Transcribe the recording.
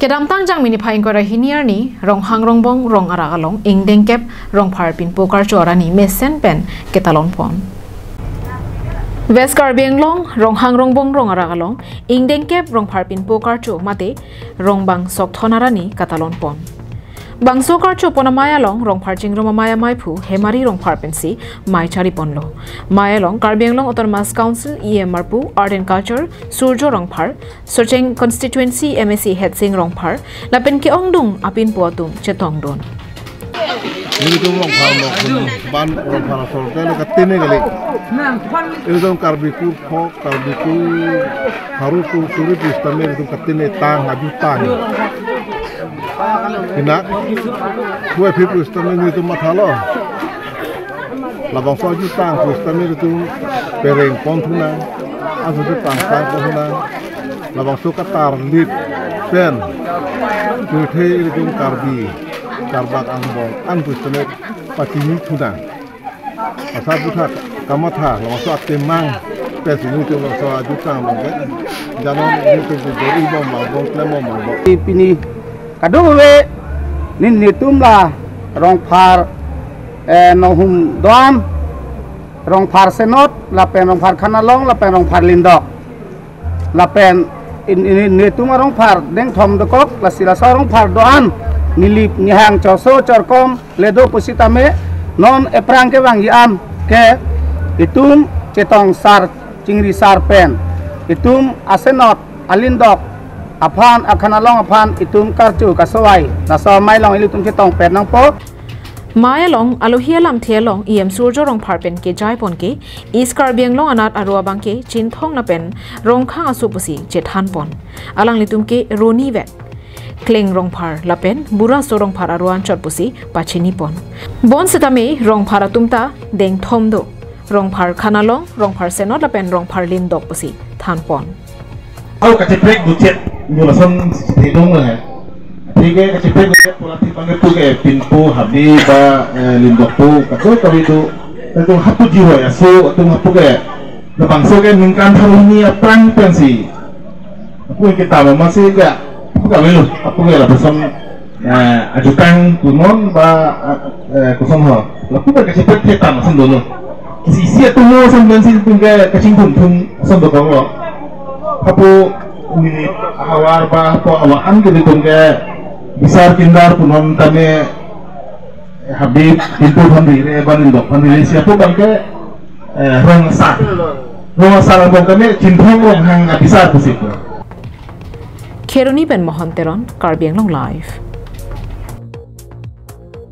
Kedam tangjang mini phain ko rahiniar ni rong hang rong bong rong aragalong ing dengkep rong pharpin pokar chora ni mesen pen ketalon pon. West Karbi Anglong rong hang rong bong rong aragalong ing dengkep rong pharpin pokar cho mate rong bang sok thonarani katalon pon. Bang sokar cho pona maya long rong pharching roma maya maipu hemari rong pharpensi mai chari ponlo. Maya long Karbi Anglong Autonomous Council EMRPU Art and Culture Surjo rong phar Socheng Constituency MSC Headsing rong phar lapen ke ongdung apin puatung chetong don. Ini tu rong phar lo ban rong phar sol kene katine kali. Itu tu Karbiku phok Karbiku haruku suri istame itu katine tang aju tang. Hinak, kue pipu istame itu matalo. Labang soju tang, istame itu pereng kontuna, asu itu tang kontuna. Labang suka tar lip pen, kue itu karbi, karbak angbong, istame pacini tuna. Asal buta kamatha, labang so atemang, pesini itu labang so aju tang mungkin. Jangan itu beri bom mabong, lemon mabong. Ini kadue nin nitumla rong phar nohum dom rong phar senot lapen rong phar khanalong lapen rong phar lindok lapen ini nitum rong phar deng thom dokok lasila rong phar doan nilip nyahang choso chorkom ledo pusitame non eprang ke wang yam ke itum cetong sar cingri sar pen itum asenot alindok Apaan akan along apaan itum karju kasawai nasa mai long ilutum ketong pen nang po Maya long alohia lam thialong em surjo rong pharpen ke jai pon ke East Karbi Anglong anat arwa bang ke chinthong na pen rong khang asupusi jethan pon alang litum ke roni vet kleng rong phar lapen bura so rong phar arwan chotpusi pachini pon bon setame rong phar tumta deng thomdo rong phar khanalong rong phar senot lapen rong phar lindok pusi than pon au kacipek bucet nyulasan hidung lah. Tiga kacipek bucet pola tipanggil tu ke pinpu habis ba lindok tu kau itu hapu jiwa ya so tu hapu ke lebang so ke mingkan hari perang pensi. Aku kita masih ke bukan melu aku ke lah bersam ajukan kunon ba kuson ho. Lalu kacipek kita masih dulu. Sisi tu mau sambil sih tu ke kacipun pun sambil bawa. Hapu ini awar bah po awaan gitu ke besar kindar punon tane habib pintu handire banindok handire siapa bangke rong sar bang kami cintong rong hang besar pusiku Keruni Ben Mohonteron Karbi Anglong Live